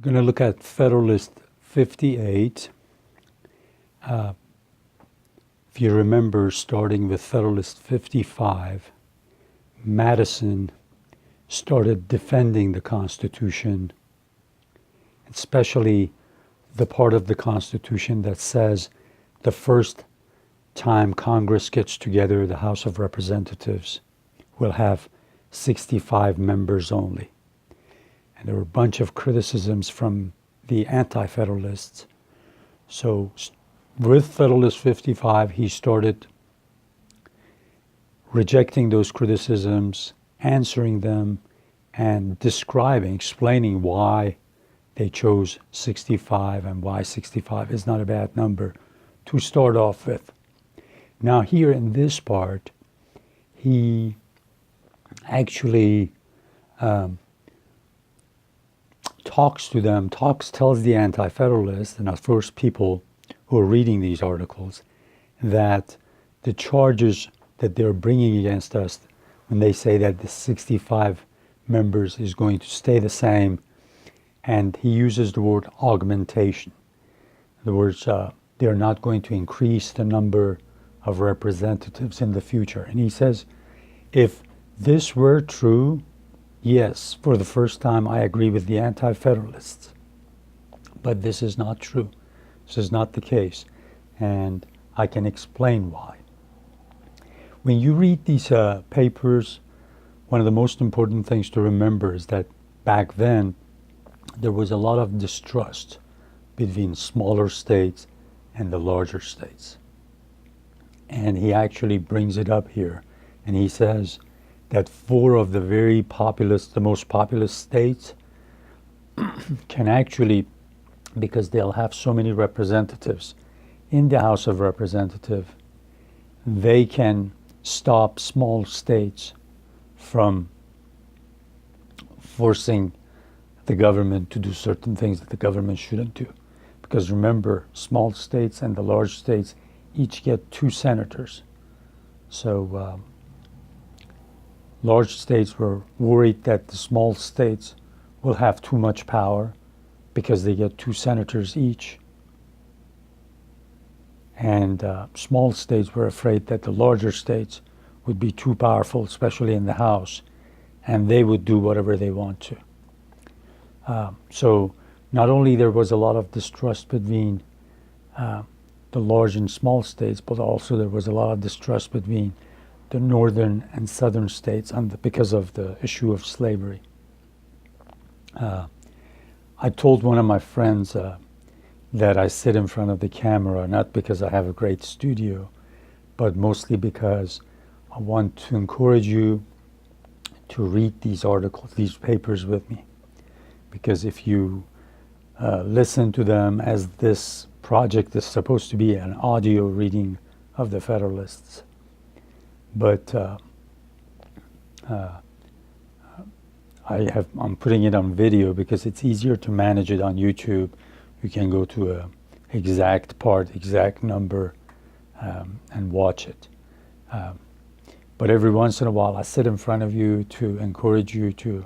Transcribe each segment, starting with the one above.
We're going to look at Federalist 58. If you remember, starting with Federalist 55, Madison started defending the Constitution, especially the part of the Constitution that says the first time Congress gets together, the House of Representatives will have 65 members only. And there were a bunch of criticisms from the anti-Federalists. So with Federalist 55, he started rejecting those criticisms, answering them, and explaining why they chose 65 and why 65 is not a bad number to start off with. Now here in this part, he actually tells the anti-Federalists, and of course people who are reading these articles, that the charges that they're bringing against us when they say that the 65 members is going to stay the same, and he uses the word augmentation. In other words, they're not going to increase the number of representatives in the future. And he says, if this were true, yes, for the first time I agree with the anti-Federalists. But this is not true. This is not the case. And I can explain why. When you read these papers, one of the most important things to remember is that back then, there was a lot of distrust between smaller states and the larger states. And he actually brings it up here. And he says that 4 of the most populous states can actually, because they'll have so many representatives in the House of Representatives, they can stop small states from forcing the government to do certain things that the government shouldn't do. Because remember, small states and the large states each get 2 senators. So large states were worried that the small states will have too much power because they get 2 senators each. And small states were afraid that the larger states would be too powerful, especially in the House, and they would do whatever they want to. So not only there was a lot of distrust between the large and small states, but also there was a lot of distrust between the northern and southern states because of the issue of slavery. I told one of my friends that I sit in front of the camera, not because I have a great studio, but mostly because I want to encourage you to read these articles, these papers with me. Because if you listen to them, as this project is supposed to be an audio reading of the Federalists, but I'm putting it on video because it's easier to manage it on YouTube. You can go to a exact part, exact number, and watch it. But every once in a while, I sit in front of you to encourage you to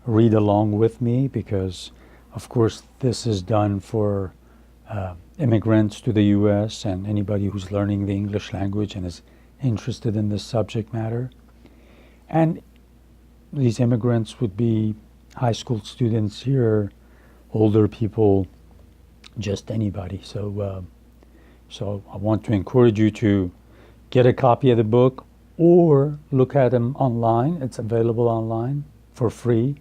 read along with me, because, of course, this is done for immigrants to the U.S. and anybody who's learning the English language and is interested in this subject matter. And these immigrants would be high school students here, older people, just anybody. So I want to encourage you to get a copy of the book or look at them online. It's available online for free.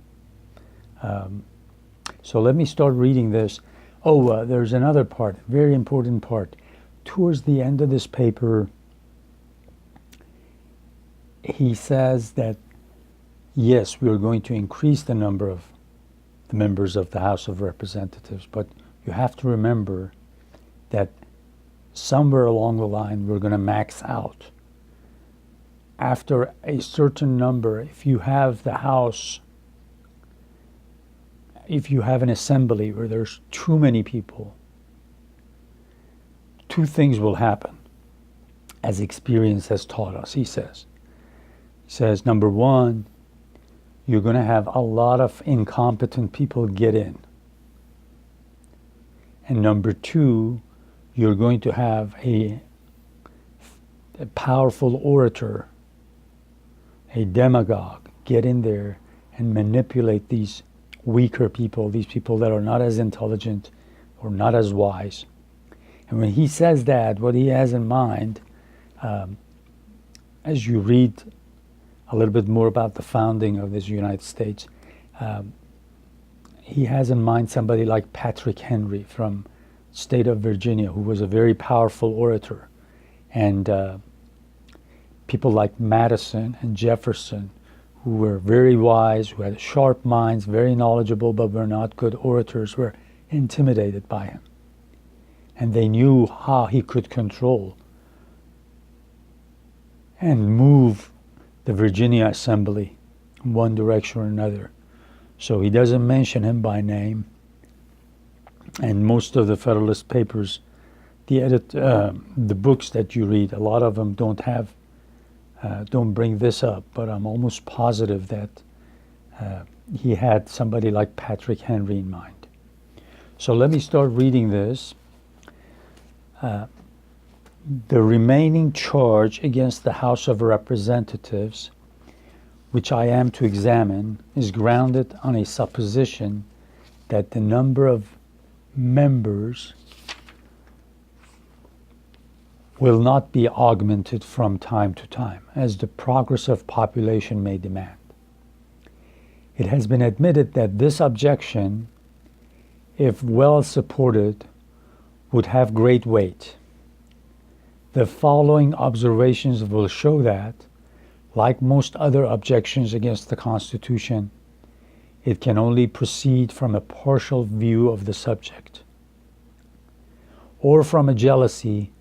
So let me start reading this. There's another part, very important part. Towards the end of this paper, he says that, yes, we are going to increase the number of the members of the House of Representatives, but you have to remember that somewhere along the line, we're going to max out. After a certain number, if you have the House, if you have an assembly where there's too many people, 2 things will happen, as experience has taught us, he says. He says, number 1, you're going to have a lot of incompetent people get in. And number two, you're going to have a powerful orator, a demagogue, get in there and manipulate these weaker people, these people that are not as intelligent or not as wise. And when he says that, what he has in mind, as you read a little bit more about the founding of this United States, he has in mind somebody like Patrick Henry from state of Virginia, who was a very powerful orator, and people like Madison and Jefferson, who were very wise, who had sharp minds, very knowledgeable, but were not good orators, were intimidated by him. And they knew how he could control and move the Virginia Assembly in one direction or another. So he doesn't mention him by name. And most of the Federalist Papers, the books that you read, a lot of them don't bring this up, but I'm almost positive that he had somebody like Patrick Henry in mind. So let me start reading this. The remaining charge against the House of Representatives, which I am to examine, is grounded on a supposition that the number of members will not be augmented from time to time, as the progress of population may demand. It has been admitted that this objection, if well supported, would have great weight. The following observations will show that, like most other objections against the Constitution, it can only proceed from a partial view of the subject, or from a jealousy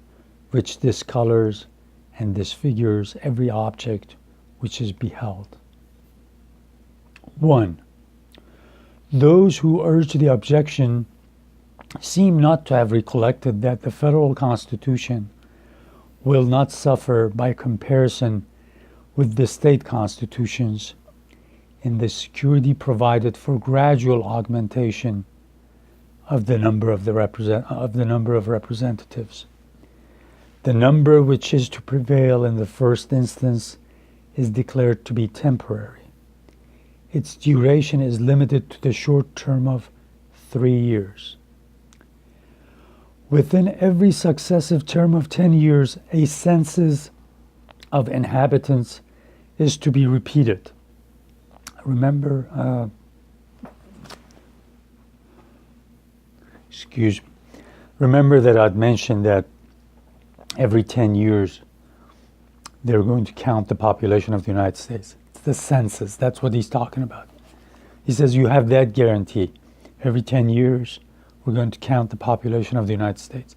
which discolors and disfigures every object which is beheld. 1. Those who urge the objection seem not to have recollected that the federal Constitution will not suffer by comparison with the state constitutions in the security provided for gradual augmentation of the number of representatives. The number which is to prevail in the first instance is declared to be temporary. Its duration is limited to the short term of 3 years. Within every successive term of 10 years, a census of inhabitants is to be repeated. Remember, remember that I'd mentioned that every 10 years they're going to count the population of the United States. It's the census. That's what he's talking about. He says you have that guarantee. Every 10 years we're going to count the population of the United States.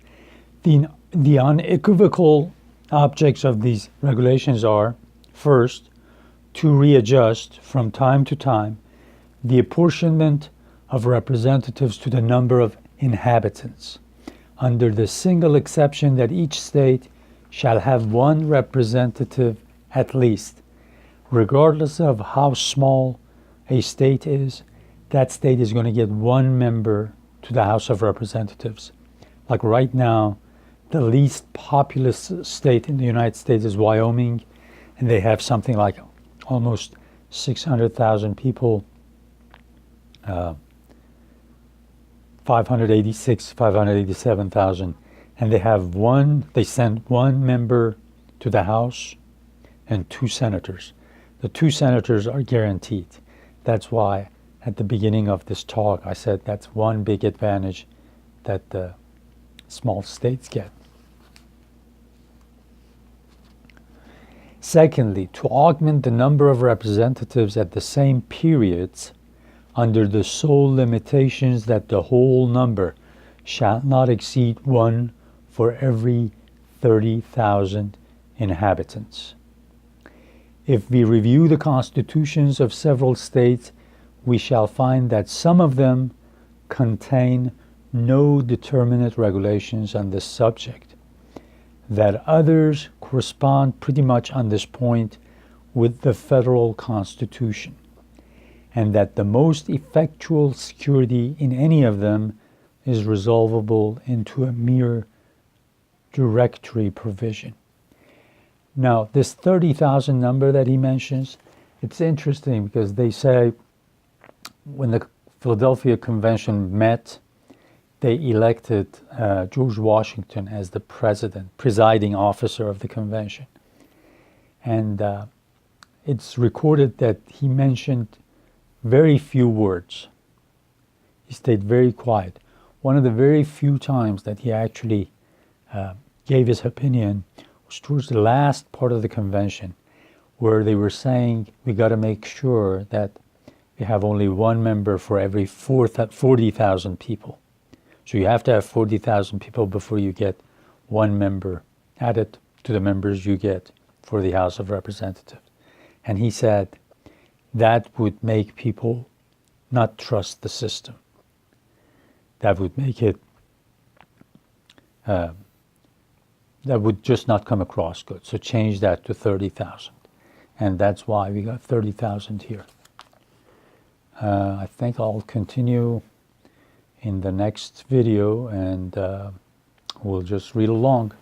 The unequivocal objects of these regulations are, first, to readjust from time to time the apportionment of representatives to the number of inhabitants, under the single exception that each state shall have one representative at least. Regardless of how small a state is, that state is going to get one member to the House of Representatives. Like right now, the least populous state in the United States is Wyoming, and they have something like almost 600,000 people, 587,000, and they send one member to the House and 2 senators. The 2 senators are guaranteed. That's why at the beginning of this talk I said that's one big advantage that the small states get. Secondly, to augment the number of representatives at the same periods under the sole limitations that the whole number shall not exceed 1 for every 30,000 inhabitants. If we review the constitutions of several states, we shall find that some of them contain no determinate regulations on this subject, that others correspond pretty much on this point with the federal Constitution, and that the most effectual security in any of them is resolvable into a mere directory provision. Now, this 30,000 number that he mentions, it's interesting because they say when the Philadelphia Convention met, they elected George Washington as the presiding officer of the convention. And it's recorded that he mentioned very few words. He stayed very quiet. One of the very few times that he actually gave his opinion was towards the last part of the convention, where they were saying we got to make sure that we have only one member for every 40,000 people. So you have to have 40,000 people before you get one member added to the members you get for the House of Representatives. And he said that would make people not trust the system. That would make it, that would just not come across good. So change that to 30,000. And that's why we got 30,000 here. I think I'll continue in the next video, and we'll just read along.